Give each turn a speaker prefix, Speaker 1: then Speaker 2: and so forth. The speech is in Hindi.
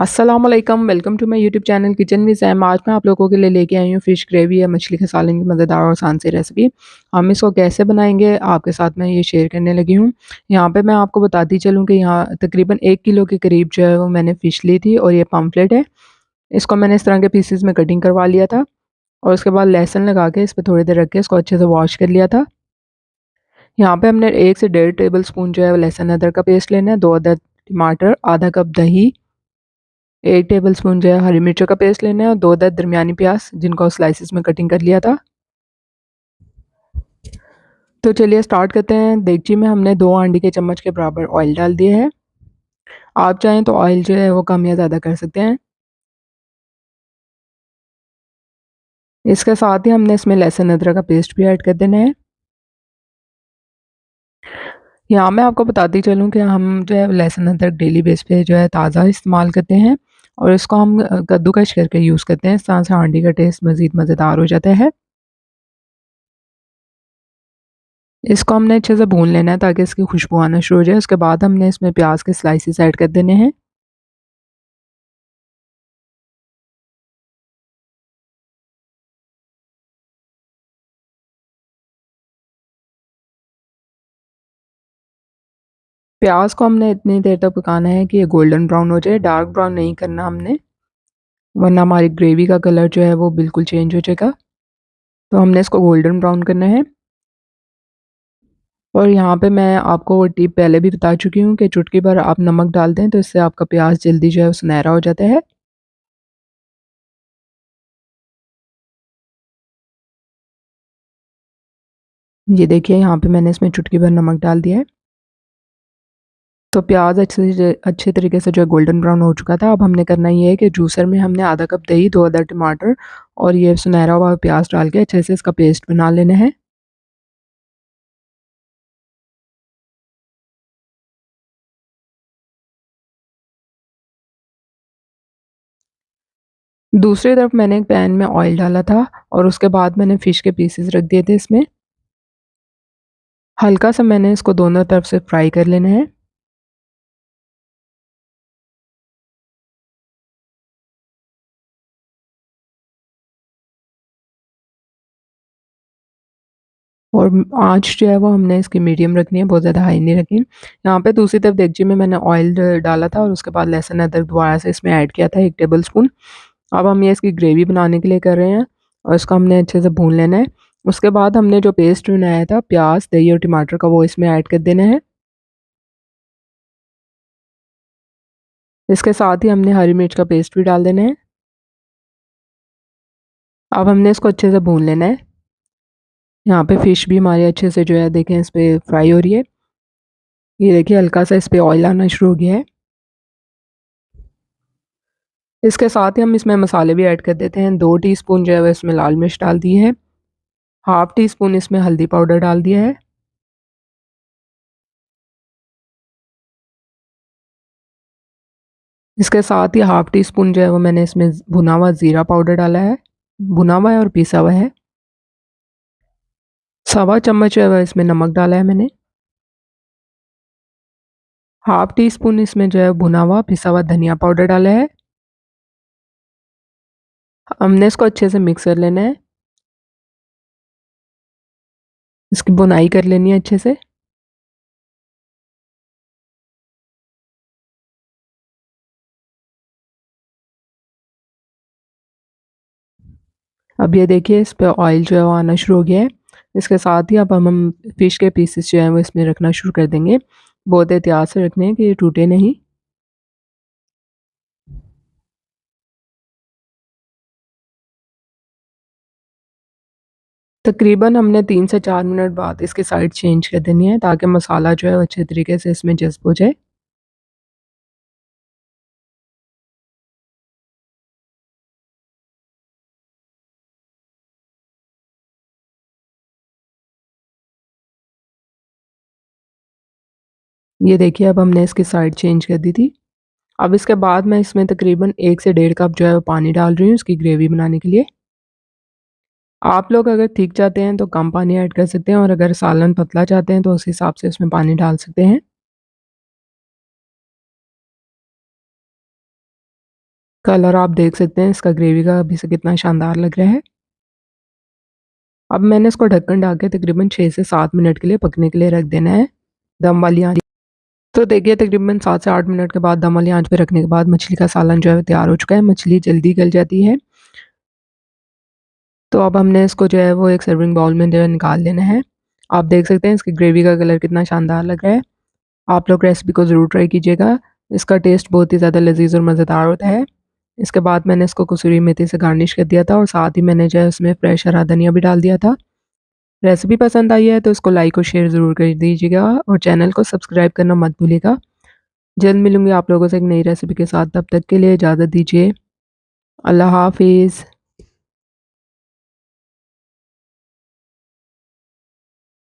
Speaker 1: अस्सलाम वालेकुम, welcome to my YouTube channel kitchen with Sam. आज मैं आप लोगों के लिए लेके आई हूँ फ़िश ग्रेवी या मछली के सालन की मज़ेदार और आसान सी रेसिपी। हम इसको कैसे बनाएँगे आपके साथ मैं ये शेयर करने लगी हूँ। यहाँ पे मैं आपको बताती चलूँ कि यहाँ तकरीबन 1 किलो के करीब जो है वो मैंने फ़िश ली थी और ये पम्फ्लेट है। इसको मैंने इस तरह के पीसेज़ में कटिंग करवा लिया था और उसके बाद लहसुन लगा के इस पे थोड़ी देर रख के इसको अच्छे से वॉश कर लिया था। यहाँ पे हमने 1 से डेढ़ टेबल स्पून जो है वो लहसुन अदरक का पेस्ट लेना है, 2 अदद टमाटर, आधा कप दही, 1 टेबलस्पून जो है हरी मिर्चों का पेस्ट लेना है और 2 अदद दरमियानी प्याज जिनको स्लाइसेस में कटिंग कर लिया था। तो चलिए स्टार्ट करते हैं। देगची में हमने 2 आंडी के चम्मच के बराबर ऑयल डाल दिए है। आप चाहें तो ऑयल जो है वो कम या ज़्यादा कर सकते हैं। इसके साथ ही हमने इसमें लहसुन अदरक का पेस्ट भी ऐड कर देना है। यहाँ मैं आपको बताती चलूँ कि हम जो है लहसुन अदरक डेली बेस पे जो है ताज़ा इस्तेमाल करते हैं और इसको हम कद्दूकस करके यूज़ करते हैं। इस तरह से हांडी का टेस्ट मज़ीद मज़ेदार हो जाता है। इसको हमने अच्छे से भून लेना है ताकि इसकी खुशबू आना शुरू हो जाए। उसके बाद हमने इसमें प्याज के स्लाइसेस ऐड कर देने हैं। प्याज को हमने इतनी देर तक पकाना है कि ये गोल्डन ब्राउन हो जाए। डार्क ब्राउन नहीं करना हमने, वरना हमारी ग्रेवी का कलर जो है वो बिल्कुल चेंज हो जाएगा। तो हमने इसको गोल्डन ब्राउन करना है। और यहाँ पे मैं आपको वो टिप पहले भी बता चुकी हूँ कि चुटकी भर आप नमक डाल दें तो इससे आपका प्याज जल्दी जो है वो सुनहरा हो जाता है। ये देखिए यहाँ पे मैंने इसमें चुटकी भर नमक डाल दिया है। तो प्याज अच्छे तरीके से जो है गोल्डन ब्राउन हो चुका था। अब हमने करना ये है कि जूसर में हमने आधा कप दही, 2 अदद टमाटर और ये सुनहरा हुआ प्याज डाल के अच्छे से इसका पेस्ट बना लेना है। दूसरी तरफ मैंने एक पैन में ऑयल डाला था और उसके बाद मैंने फ़िश के पीसेस रख दिए थे इसमें। हल्का सा मैंने इसको दोनों तरफ से फ्राई कर लेना है। और आँच जो है वो हमने इसकी मीडियम रखनी है, बहुत ज़्यादा हाई नहीं रखनी। यहाँ पे दूसरी तरफ देगची में मैंने ऑयल डाला था और उसके बाद लहसुन अदरक दोबारा से इसमें ऐड किया था 1 टेबलस्पून। अब हम ये इसकी ग्रेवी बनाने के लिए कर रहे हैं और इसको हमने अच्छे से भून लेना है। उसके बाद हमने जो पेस्ट बनाया था प्याज, दही और टमाटर का वो इसमें ऐड कर देना है। इसके साथ ही हमने हरी मिर्च का पेस्ट भी डाल देना है। अब हमने इसको अच्छे से भून लेना है। यहाँ पे फ़िश भी हमारी अच्छे से जो है देखें इस पे फ्राई हो रही है। ये देखिए हल्का सा इस पे ऑयल आना शुरू हो गया है। इसके साथ ही हम इसमें मसाले भी ऐड कर देते हैं। 2 टीस्पून जो है वो इसमें लाल मिर्च डाल दी है। हाफ़ टी स्पून इसमें हल्दी पाउडर डाल दिया है। इसके साथ ही हाफ़ टी स्पून जो है वो मैंने इसमें भुना हुआ ज़ीरा पाउडर डाला है। भुना हुआ है और पिसा हुआ है। सवा चम्मच जो है वो इसमें नमक डाला है मैंने। हाफ़ टी स्पून इसमें जो है भुना हुआ पिसा हुआ धनिया पाउडर डाला है। हमने इसको अच्छे से मिक्स कर लेना है। इसकी भुनाई कर लेनी है अच्छे से। अब ये देखिए इस पे ऑयल जो है वो आना शुरू हो गया है। इसके साथ ही अब हम फ़िश के पीसेस जो हैं वो इसमें रखना शुरू कर देंगे। बहुत एहतियात से रखने हैं कि ये टूटे नहीं। तकरीबन हमने 3 से 4 मिनट बाद इसकी साइड चेंज कर देनी है ताकि मसाला जो है वो अच्छे तरीके से इसमें जज़्ब हो जाए। ये देखिए अब हमने इसकी साइड चेंज कर दी थी। अब इसके बाद मैं इसमें तकरीबन 1 से डेढ़ कप जो है वो पानी डाल रही हूँ इसकी ग्रेवी बनाने के लिए। आप लोग अगर थिक चाहते हैं तो कम पानी ऐड कर सकते हैं और अगर सालन पतला चाहते हैं तो उस हिसाब से उसमें पानी डाल सकते हैं। कलर आप देख सकते हैं इसका ग्रेवी का अभी से कितना शानदार लग रहा है। अब मैंने इसको ढक्कन डाल के तकरीबन 6 से 7 मिनट के लिए पकने के लिए रख देना है, दम वाली आंच। तो देखिए तकरीबन 7 से 8 मिनट के बाद दम वाली आंच पे रखने के बाद मछली का सालन जो है वो तैयार हो चुका है। मछली जल्दी गल जाती है। तो अब हमने इसको जो है वो एक सर्विंग बाउल में जो है निकाल लेना है। आप देख सकते हैं इसकी ग्रेवी का कलर कितना शानदार लग रहा है। आप लोग रेसिपी को ज़रूर ट्राई कीजिएगा। इसका टेस्ट बहुत ही ज़्यादा लज़ीज़ और मज़ेदार होता है। इसके बाद मैंने इसको कसूरी मेथी से गार्निश कर दिया था और साथ ही मैंने जो है उसमें फ्रेश हरा धनिया भी डाल दिया था। रेसिपी पसंद आई है तो इसको लाइक और शेयर ज़रूर कर दीजिएगा और चैनल को सब्सक्राइब करना मत भूलिएगा। जल्द मिलूँगी आप लोगों से एक नई रेसिपी के साथ, तब तक के लिए इजाज़त दीजिए। अल्लाह हाफ़िज़।